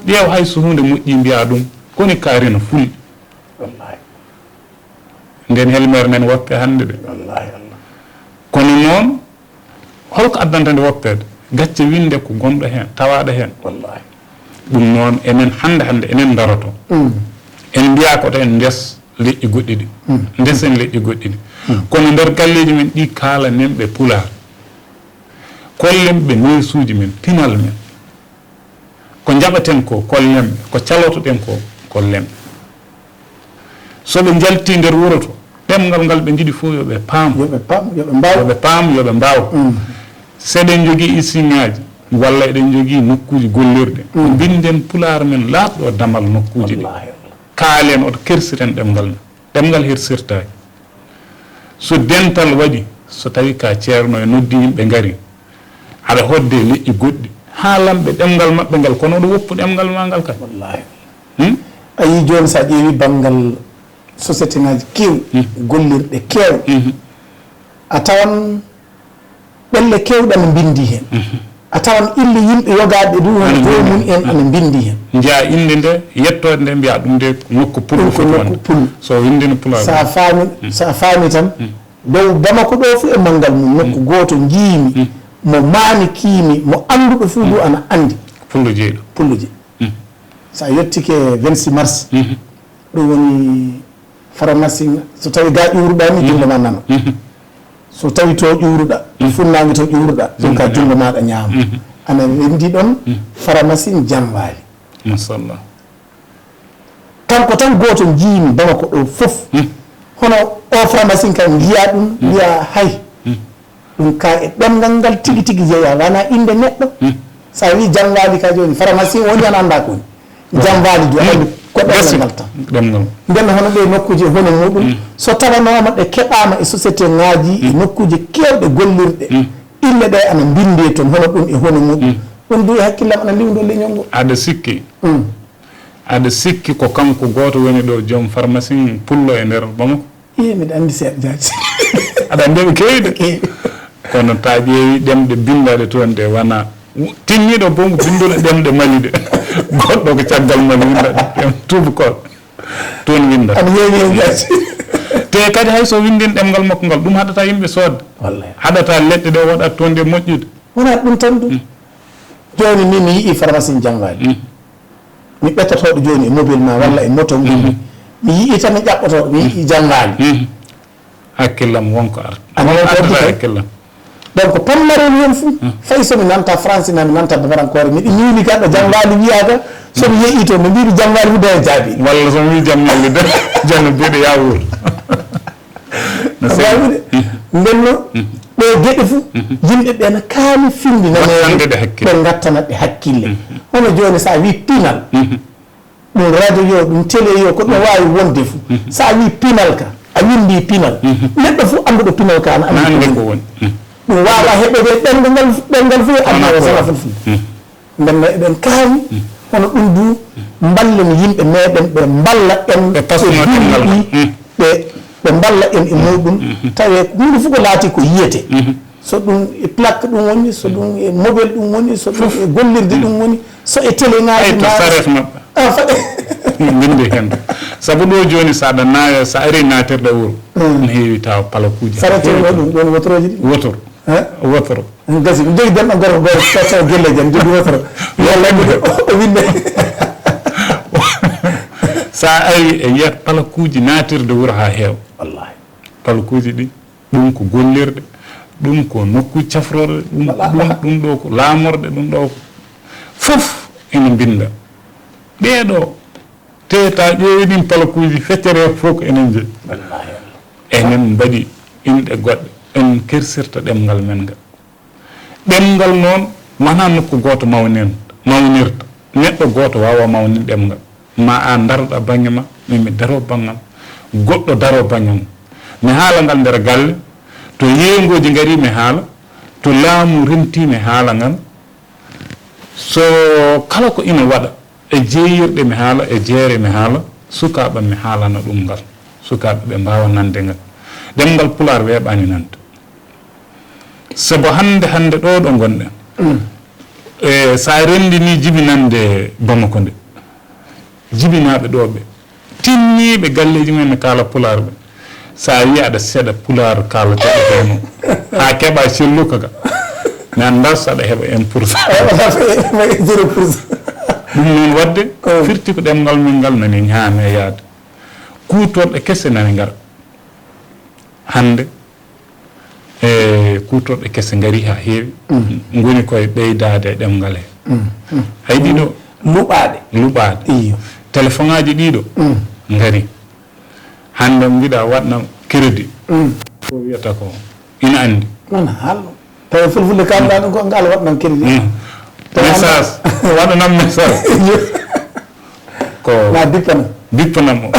ƴeew hay so hunde moƴƴi mbiya ɗum koni kaarino fulɓe nden helmere men woppe hande de kono noon holko addanta nde woppede gacce winde ko gonɗo hen tawaɗo hen ɗum noon enen hande enen daroto en mbiya koto en ndes leƴƴi goɗɗi ɗi ndesen leƴƴi goɗɗi ɗi kono nder galleji men ɗi kaalanen ɓe pular kollen ɓe nesuji men pinal men ko jaɓaten ko kollenɓe ko calotoɗen ko kollenɓe soɓe jalti nder wuro to ɗemgal ngal ɓe jiiɗi fof yoɓe paam yoɓe mbaw seɗen jogui isiŋaji walla eɗen jogui nokkuji gollirɗe binden pular men laaɓɗo damal nokkuji ɗi kaalen oto kersiren ɗemgal hersirtaki so dental waɗi so tawi ka ceerno e noddi yimɓe gaari aɗa hodde leƴƴi goɗɗi haalanɓe ɗemgal maɓɓe ngal kono oɗo woppu ɗemgal ma ngal kam a yi joni sa ƴeewi banggal société ngaji kewɗi gollirɗe kewɗe a tawan ɓelle kewɗe ana bindi hen a tawan ille yimɓe yogaɓe ɗum hono jomum en ana bindi hen jeeya inde nde yettode nde mbiya ɗum nde nokku pullo ko nokku pullo so windino pulaar sa faami tan dow Bamako ɗo fu e manggal mum nokku goto jiimi mo maani kiimi mo anduɗo fuu du ana andi pullo jeeɗo sa yettike 26 mars ɗum woni pharmacie so tawi ga ƴuwruɗa ni jungo ma nano so tawi to ƴuwruɗa funnangue to ƴuwruɗa ɗum ka jungo maɗa ñaama ana wendi ɗon pharmacie Jamwali masallah kanko tan goto jiimi Bamako ɗo fof hono o pharmacie kam jiya ɗum wiya hay ɗum ka e ɗemgal ngal tigui tigui jeeya wona inde neɗɗo sa wi Jamwali ka joni pharmacie woni an anda ko woni Jamwali do andi ko ɗemgal ngal tan nden hono ɗe nokkuji hono muɗum so tawanoma ɗe keɓama e société ngaji e nokkuji kewɗe gollirɗe ille ɗe ana binde toon hono ɗum e hono muɗum ɗum du e hakkillam ana liwdo leñol ngol aɗa sikki ko kanko goto woni ɗo joom pharmacie pullo e nder Bamako mbiɗa andi seeɗa jaaji aɗa andi ɓe kewɗe kono ta ƴeewi ɗemɗe bindaɗe toon de wona tinniɗo bo binduɗo ɗemɗe Mali de goɗɗo ko caggal Mali winda ɗem tubakol toon winda ana heewi hen jaaji te kadi hay so windin ɗemgal makko ngal ɗum haɗata yimɓe sodde haɗata leɗɗe ɗe waɗat toon nde moƴƴude wona ɗum tan ɗum joni ni mi yii pharmacie Jamwali mi ɓettotoɗo joni e mobile ma walla e moto ngi mi yii tan mi ƴaɓɓotoɗo mi yii Jamwali hakkillam wonko arta hakkillam donc pammarel hen fou fayi somi nanta français na mi nanta barankore miɗo ñiwli gaɗɗo Jamwali wiyaka somi yeeyi to no mbiɗo Jamwali wude e jaabi walla somi wi Jamwali de janno mbiɗo yawol wawude ndenno ɗe gueɗe fou yimɓe ɓe ne kaali findinanede ɓe gattana ɗe hakkille hono joni sa wi pinal ɗum radio yo ɗum télé yo ko ɗum wawi wonde fou sa wi pinal ka a windi pinal neɗɗo fou anduɗo pinal ka ana andi ko woni ɗum wawa heɓede ɗemgal fo annaɗo sala fulfulde ndenno eɗen kaali hono ɗum du ballen yimɓe meɗen ɓe mballa en ɓe ɓe mballa en e muɗum tawi hunde fof ko laati ko yiyete so ɗum e plaque ɗum woni so ɗum e mobile ɗum woni so ɗum e gollirde ɗum woni so e télé ngaji to saret maɓɓe binde hen sabu ɗo joni saɗa na sa ari natirɗe wuro ne heewi taw palakuji saratino ɗum ɗon wotoroji ɗi wotor wotoro gasi ɗum jogi denɗo gorko goto taw gelle jan jogi wotoro yallandude o winde sa ari e yiyat palakuji natirde wuro ha heewa wallahi palakuji ɗi ɗum ko gollirɗe ɗum ko nokkuji cafrorde ɗum ɗo ko laamorde ɗum ɗo ko fof ene binda ɓeeɗo teta ƴeewi ɗin palakuji feccere fof ko enen jeeyi enen mbaɗi inɗe goɗɗe en kersirta ɗemngal men ngal ɗemngal noon wona nokku goto mawnirta neɗɗo goto wawa mawnin ɗemngal ma a daroɗa banggue ma mimi daro banggam goɗɗo daro banggue mi haala ngal nder galle to yeegoji gari mi haala to laamu remti mi haala ngal so kala ko ina waɗa e jeeyirɗe mi haala e jeere mi haala sukaɓe mi haalana ɗum ngal sukaɓe ɓe mbawa nande ngal ɗemngal pular weeɓani nande sabu hande ɗo ɗo gonɗen e sa renndini jibinande Bamako nde jibinaɓe ɗo ɓe tinniɓe galleji men ne kaala pular ɓe sa yi aɗa seeɗa pular kalateɗo heno ha keeɓa celluka ga mi anda saɗa heeɓa 1% ɗum noon wadde firti ko ɗemngal men ngal nani ñaame yaade kuutorɗe kese nani ngara hande e kuutorɗe kese ngari ha heewi goni koye ɓeydade e ɗemngal he hay ɗiɗo luɓaɗe iyo téléphone aji ɗiɗo ngari hande mbiɗa waɗnam crédit ko wiyata ko ina andi wona haalno tawi fulfulde kalɗa ɗum ko ngal waɗnam crédit message waɗanam message ko na bippanam o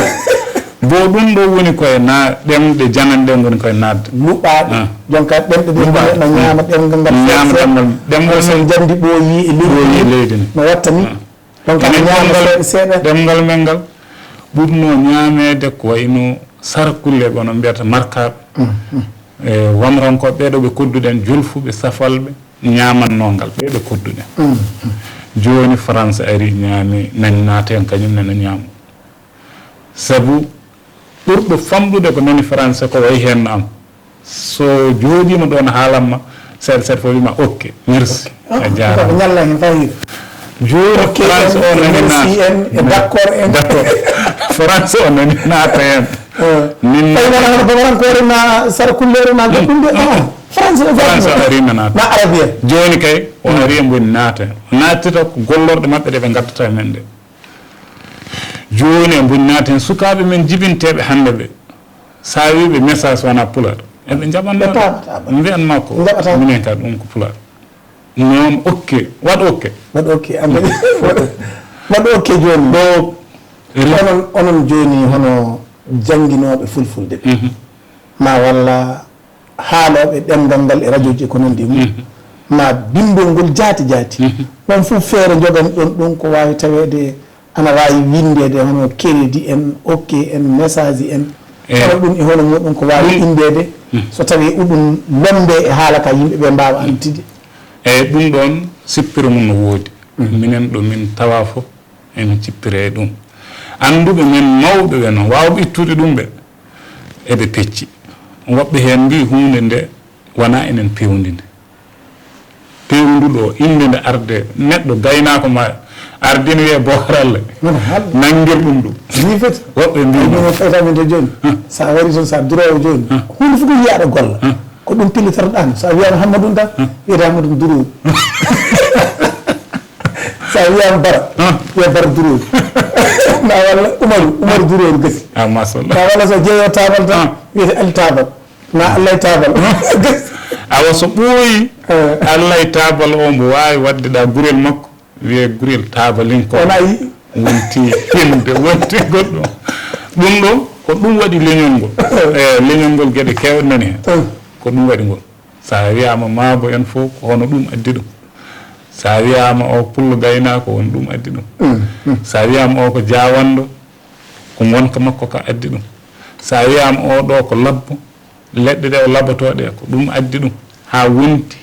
bo ɗum ɗo woni koye na ɗemɗe jananɗe goni koye nadde luɓaɗe jonka ɗemɗe ɗe no ñaama ɗemgal ngal ñaamatangal ɗemgal sen jandi ɓooyi e leydi no watta ni donc ñaama seeɗa ɗemgal men ngal ɓurno ñaamede ko wayno sarkulle ɓe no mbiyata markaɓe e wamrankoɓe ɓeɗo ɓe kodduɗen julfuɓe safalɓe ñaamannongal ɓeɗo kodduɗen joni France ari ñaami nani naata hen kañum nana ñaama sabu ɓurɗo famɗude ko nani français ko way hen am so jooɗima ɗon haalanma seeɗa seeɗa fof wima ok merci a jarama ñalla hen fayida joni France o nani naata d'accord France o nani naata hen min tawi bamarankoore ma sarkullere ma goɗɗum de France o ari na naata na arabien joni kay o ari e boni naata hen o nattita ko gollorɗe mabɓe ɗe ɓe gaddata men ɗe joni e boni naata hen sukaɓe men jibinteɓe hande ɓe sa wiɓe message wona pular eɓe jaɓanno mbiyanma ko minen ka ɗum ko pular noon ok waɗ ok waɗ ok joni ɗo onon joni hono jangguinoɓe fulfulde ɓe ma walla haaloɓe ɗemgal ngal e radio ji ko nandi mum ma bindol ngol jaati ɗon fof feere jogani ɗon ɗum ko wawi tawede ana wawi windede hono crédit en ok en message en hono ɗum e hono muɗum ko wawi indede so tawi ɗuɗum lombe e haala ka yimɓeɓe mbawa antide eyyi ɗum ɗon sippiro mum no woodi minen ɗo min tawa fof en cippire ɗum anduɓe men mawɓe ɓe noon wawɓe ittude ɗum ɓe eɓe pecci woɓɓe hen mbi hunde nde wona enen pewdide pewduɗo inde nde arde neɗɗo gaynako ma ardine wiye boralle nanguir ɗum woɓɓe mbi faytamide joni sa wari toon sa durowo joni hunde fof ko yiyaɗo golla ko ɗum pillitotoɗano sa wiyama Hammadou tan wiyata Hammadou durowo sa wiyama Bara wiya Bara durowo ma walla Umaru durowo gasi masallah ma walla so jeeyo tabal tan wiyete Ali tabal na Allah tabal awa so ɓooyi Allah tabal o mbo wawi waddeɗa gurel makko wiye gurel tabalin ko wonti hinde wonti goɗɗo ɗum ɗo ko ɗum waɗi leñol ngol leñol ngol gueɗe kewɗe nani hen ko ɗum waɗi ngol sa wiyama maabo en fof ko hono ɗum addi ɗum sa wiyama o pullo gaynako won ɗum addi ɗum sa wiyama o ko jawanɗo ko gonka makko ka addi ɗum sa wiyama o ɗo ko labbo leɗɗe ɗe o labotoɗe ko ɗum addi ɗum ha wonti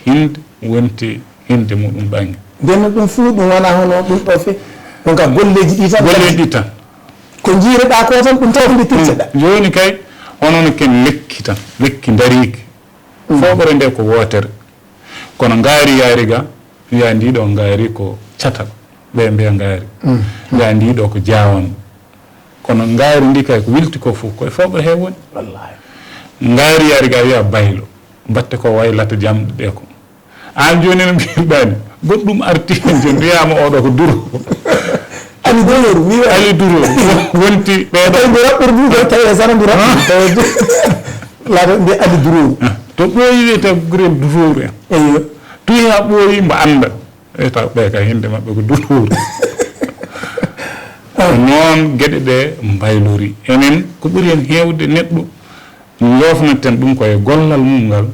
hinde muɗum ɓangue nden ɗum fuu ɗum wona hono ɗum ɗo fe donc golleji ɗi tan golleji ɗi tan ko jiireɗa ko tan ɗum tawde picceɗa joni kay onono ken lekki tan lekki dariki foɓore nde ko wootere kono ngaari yaari ga wiya ndiɗo ngaari ko catal ɓe mbiya ngaari wiya ndiɗo ko jawanɗo kono ngaari ndi kay ko wilti ko fof koye foɓore he woni wallahi ngaari yaari ga wiya baylo batte ko waylata jamɗe ɗe ko an joni no mbiɗani goɗɗum arti hen joni wiyama oɗo ko duro ali duroru mi ali duro wonti ɓeɗo mbi raɓɓor du ko tawi sana mbi raɓɓor laata mbi ali duroru to ɓooyi wiyete gurel duroru en eyo tuyi ha ɓooyi mbo anda wiyata ɓe ka hinde mabɓe ko duroru noon gueɗe ɗe mbaylori enen ko ɓuuri hen hewde neɗɗo yofnaten ɗum koye gollal mum ngal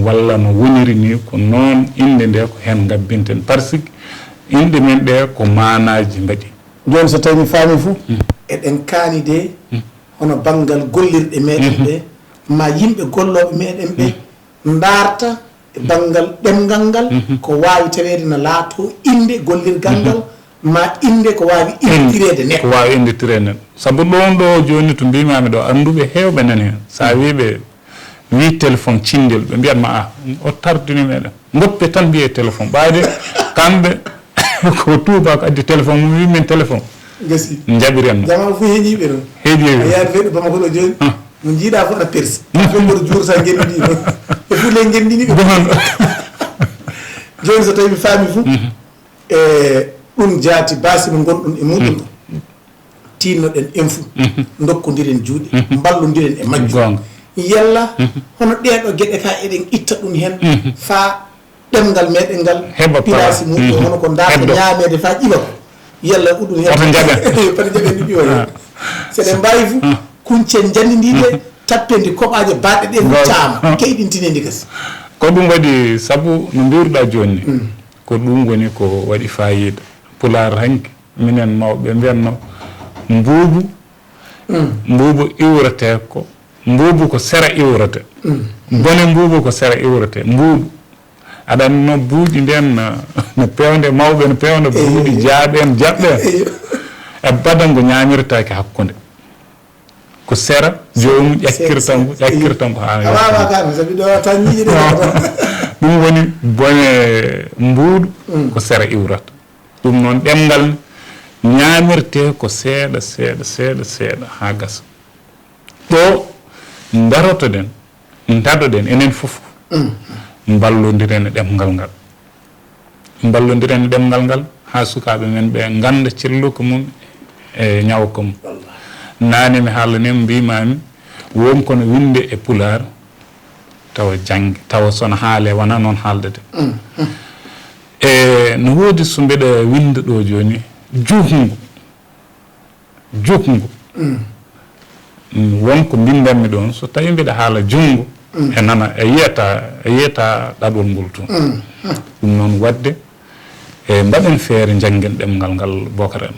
walla no woniri ni ko noon inde nde ko hen gabbinten par ce que inde men ɗe ko manaji mbaɗi joni so tawi mi faami fo eɗen kaani de hono banggal gollirɗe meɗen ɓe ma yimɓe golloɓe meɗen ɓe darta e banggal ɗemgal ngal ko wawi tawede no laato inde gollirgal ngal ma inde ko wawi indirede neɗɗo ko wawi indirede neɗɗo saabu ɗon ɗo joni to mbimami ɗo anduɓe hewɓe nani hen sa wiɓe wi téléphone cindel ɓe mbiyatma a o tardini meɗen goppe tan mbiye téléphone ɓaade kamɓe ko tuuba ko addi téléphone mum wimin téléphone gasi jaɓirenno jama fo heeƴiɓe ɗon heeƴiɓe a yaade feyɗo bamako ɗo joni mo jiiɗa fo aɗa persi femboto jour sa gendini e fulle gendini ɓe joni so tawi mi faami fo e ɗum jaati baasi mo gonɗon e muɗum ɗo tinnoɗen en fo dokkodiren juuɗe mballodiren e majjum yalla hono ɗeɗo gueɗe ka eɗen itta ɗum hen fa ɗemgal meɗen ngal pirasi muɗum hono ko darto ñamede fa ƴiwa ko yalla ɗuɗum hen pata jaɓen ɗi ƴiwa seɗen mbawi fo kuncen jandidiɗe tappende koɓaje baɗɗe ɗe fuccama keyɗintinendi kasi ko ɗum waɗi saabu no mbiruɗa joni ko ɗum woni ko waɗi fayida pular hanki minen mawɓe mbiyanno mbuubu mbuubu iwrete ko mbuubu ko sera iwrete bone mbuubu ko sera iwrete mbuubu aɗa andi no buuɗi nden no pewde mawɓe no pewde buuɗi jaaɓe en jaɓɓe e badango ñamirtaki hakkude ko sera jomum ƴakkirtango ha ɗum woni bone mbuuɗu ko sera iwrata ɗum noon ɗemgal ñamirte ko seeɗa seeɗa seeɗa seeɗa ha gasa ɗo darotoɗen dadoɗen enen fof mballodiren e ɗemgal ngal mballodiren e ɗemgal ngal ha sukaɓe men ɓe ganda celluka mum e ñawka mum nane mi haalanima mbimami wonkono winde e pular tawa jangge tawa sono haale wona noon haaldete e no woodi so mbeɗa winda ɗo joni jukngu wonko mbindanmi ɗon so tawi mbiɗa haala jungo e nana e yiyata ɗaɗol ngol toon ɗum noon wadde e mbaɗen feere janggen ɗemgal ngal Bocar en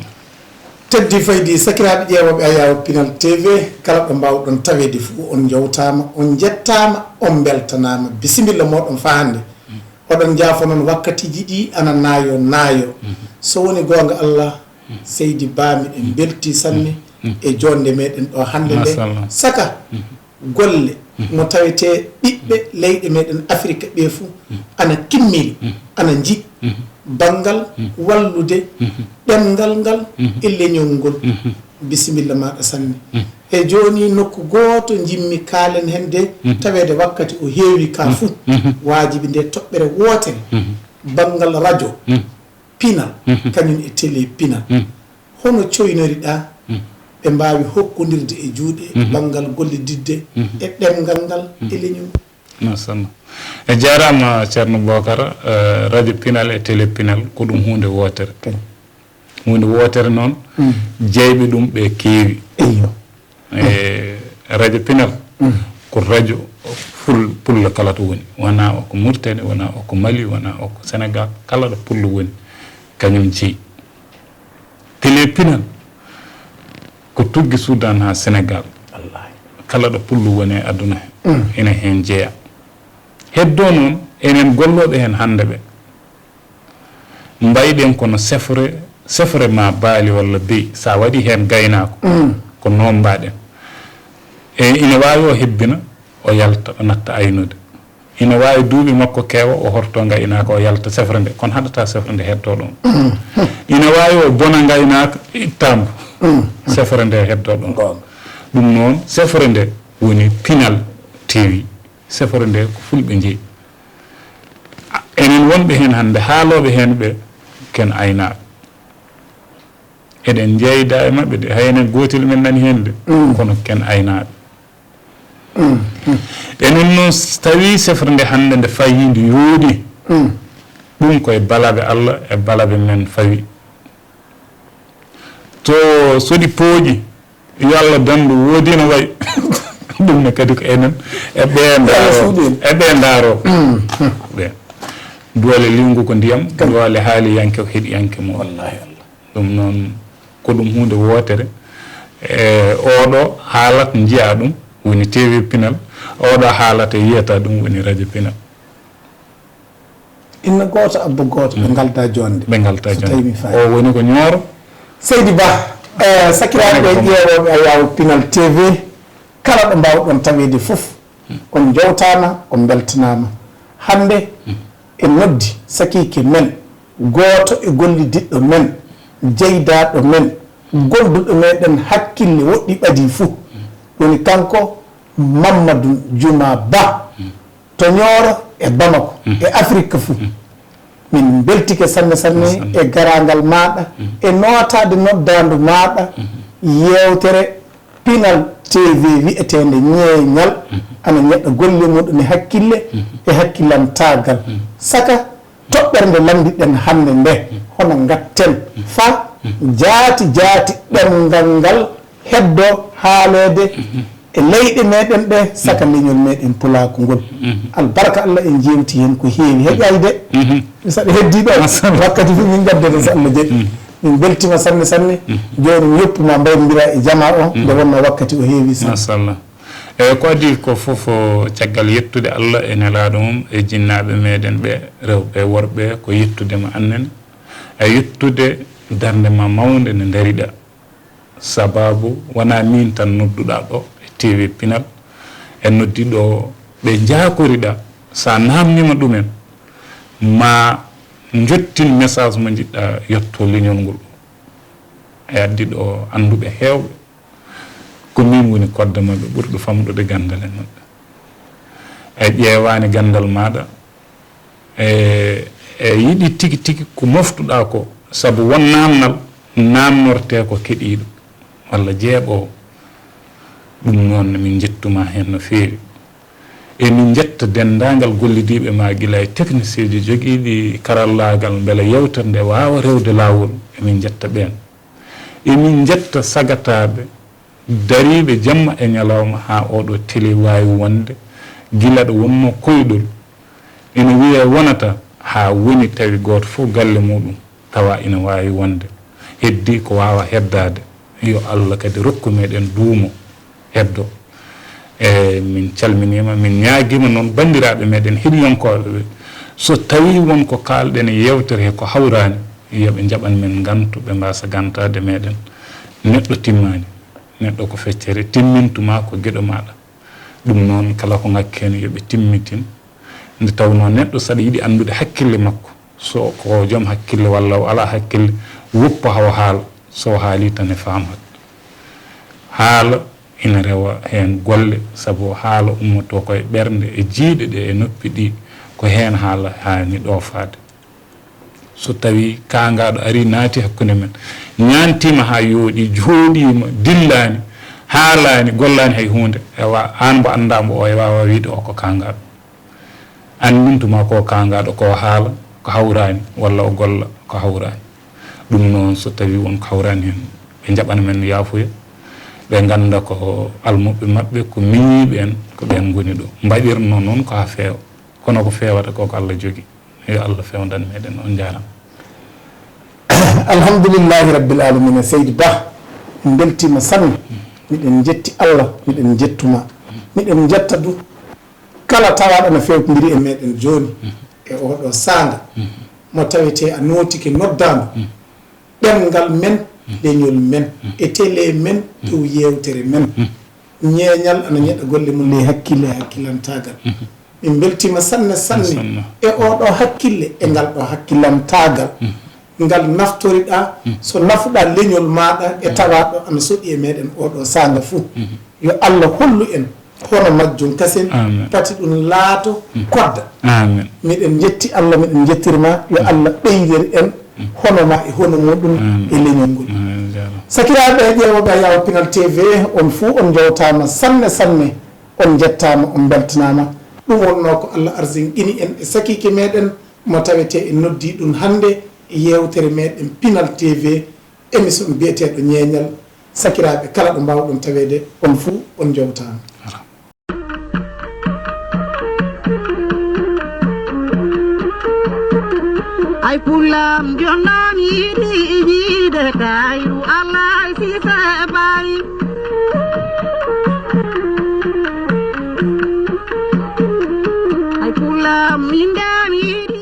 teddi faydi sakiraɓe ƴeewoɓe Ayaawo Pinal TV kala ɗo mbawɗon tawede fo on jawtama on jettama on beltanama bisimilla moɗon fa hande oɗon jaafo noon wakkatiji ɗi ana naayo so woni gonga Allah seydi baami en belti sanne e jonde meɗen ɗo hande nde saka golle no tawete ɓiɓɓe leyɗe meɗen Afrique ɓe fo ana kimmili ana jiɗ bangal wallude ɗemgal ngal e leñol ngol bisimilla maɗa sanne e joni nokku goto jimmi kaalen hen de tawede wakkati o heewi ka fuu wajibi nde toɓɓere wootere bangal radio Pinal kañum e télé Pinal hono coynoriɗa ɓe mbawi hokkodirde e juuɗe bangal gollididde e ɗemgal ngal e leñol masallah e jarama ceerno Bocar radio Pinal e télé Pinal ko ɗum hunde wootere noon jeyɓe ɗum ɓe keewi e radio Pinal ko radio pulla kala to woni wona o ko Mauritanie wona o ko Mali wona o ko Sénégal kala ɗo pulla woni kañum jeeyi télé Pinal ko tuggi Soudan ha Sénégal kala ɗo pullu woni e aduna ene hen jeeya heddo noon enen golloɓe hen hande ɓe mbayɗen kono sefre sefre ma baali walla beyi sa waɗi hen gaynako ko noon mbaɗen e ina wawi o hebbina o yalta o natta aynude ina wawi duuɓi makko keewa o horto gaynaka o yalta sefre nde kono haɗata sefre nde heddo ɗon ina wawi o bona gaynaka ittambo sefre nde heddo ɗon ɗum noon sefre nde woni Pinal TV sefre nde ko fulɓe jeeyi enen wonɓe hen hande haaloɓe hen ɓe ken aynaɓe eɗen jeyda e mabɓe de haynen gotel men nani hen de kono ken aynaɓe enen noon tawi sefre nde hande nde fayi nde yooɗi ɗum koye balaɓe Allah e balaɓe men fawi to soɗi pooƴi yo Allah dandu woodi no wayi ɗum ne kadi ko enen e ɓe daaro ɓe doole liwngu ko ndiyam doole haali yanke ko heeɗi yanke mo wallahi Allah ɗum noon ko ɗum hunde wootere e oɗo haalata jiya ɗum woni TV Pinal oɗo haalata yiyata ɗum woni radio Pinal inna goto abba goto ɓe galda jonde o woni ko ñooro Seydi Ba sakiraɓe ƴeewoɓe Ayaawo Pinal TV kala ɗo mbawɗon tawede fof on jewtama on beltanama hande e noddi sakike men goto e gollidiɗɗo men jeydaɗo men golduɗo meɗen hakkille woɗɗi ɓadi fuu woni kanko Mamadou Juma Ba to Nioro e Bamako e Afrique fuu min beltike sanne sanne e garagal maɗa e notade noddandu maɗa yewtere Pinal TV wi'etende Niéénial ana neɗɗo golle muɗum e hakkille e hakkillantagal saka toɓɓere nde lamdiɗen hande nde hono gatten fa jaati ɗemgal ngal heddo haalede e leyɗe meɗen ɗe saka leñol meɗen pulako ngol albarka Allah en jewti hen ko heewi heƴay de saɗa heddi ɗo wakkati fof min gaddede so Allah jaɓi min beltima sanne sanne joni mi yeppuma mbaydodira e jama o nde wonno wakkati o heewi machallah eyyi ko adi ko foof caggal yettude Allah e nelaɗo mum e jinnaɓe meɗen ɓe rewɓe e worɓe ko yettudema annen e yettude darndema mawde nde daariɗa sababu wona min tan nodduɗa ɗo e TV Pinal e noddiɗo ɓe jakoriɗa sa namnima ɗumen ma jottin message mo jiɗɗa yetto leñol ngol e addi ɗo anduɓe hewɓe ko min woni kodde mabɓe ɓurɗo famɗude gandal e mabɓe e ƴeewani gandal maɗa e yiɗi tigi tigi ko moftuɗa ko saabu won namnal namnorte ko keɗiɗo walla jeeɓowo ɗum noon min jettuma hen no feewi e min jetta dendagal gollidiɓe ma guila e technicien ji joguiɗi karallagal beele yewtere nde wawa rewde lawol emin jetta ɓen emin jetta sagataɓe dariɓe jamma e ñalawma ha oɗo télé wawi wonde guila ɗo wonno koyɗol ina wiye wonata ha woni tawi goto fof galle muɗum tawa ina wawi wonde heddi ko wawa heddade yo Allah kadi rokku meɗen duumo heddo e min calminima min ñaaguima noon bandiraɓe meɗen heɗiyankoɓe ɓe so tawi wonko kalɗen e yewtere ko hawrani yooɓe jaɓan men gantu ɓe mbasa gantade meɗen neɗɗo timmani neɗɗo ko feccere timmintuma ko gueɗo maɗa ɗum noon kala ko ngakkene yooɓe timmitin nde tawno neɗɗo saɗa yiiɗi andude hakkille makko so ko joom hakkille walla o ala hakkille woppa haw haala so haali tan e famat haala ina rewa hen golle saabu haala ummoto koye ɓernde e jiiɗe ɗe e noppi ɗi ko hen haala hani ɗofade so tawi kangaɗo ari naati hakkude men ñantima ha yooɗi jooɗima dillani haalani gollani hay hunde ewa an mbo andamo o e wawa wiide o ko kangaɗo andintuma ko kangaɗo ko haala ko hawrani walla o golla ko hawrani ɗum noon so tawi won ko hawrani hen ɓe jaɓana men yaafuya ɓe ganda ko almuɓe mabɓe ko miñiɓe en ko ɓen goni ɗo mbaɗirno noon ko ha feewa kono ko fewata koko Allah jogui yo Allah fewdan meɗen on jarama alhamdulillahi rabbil alamina Seydi Ba min beltima sanne miɗen jetti Allah miɗen jettuma miɗen jetta du kala tawaɗo no fewkodiri e meɗen joni e oɗo sanga mo tawete a notike noddandu ɗemngal men leñol men e télé men dow yewtere men ñeeñal ana ñeɗa golle mum ley hakkille e hakkilantagal min beltima sanne sanne e oɗo hakkille e ngal ɗo hakkilantagal ngal naftoriɗa so nafuɗa leñol maɗa e tawaɗo ana soɗi e meɗen oɗo saanga fuu yo Allah hollu en hono majjum kasen pati ɗum laato kodda miɗen jetti Allah miɗen jettirma yo Allah ɓeydir en hono ma e hono muɗum e leñol ngol sakiraɓe ƴeewoɓe Ayaawo Pinal TV on fuu on jewtama sanne sanne on jettama on beltanama ɗum wonno ko Allah arzinqini en e sakiki meɗen mo tawete en noddi ɗum hande e yewtere meɗen Pinal TV émission biyeteɗo ñeeñal sakiraɓe kala ɗo mbawɗon tawede on fuu on jewtama ay pulam jonnam yiɗi yiide kayru Allah sifa bayi ay pulam mindam yiɗi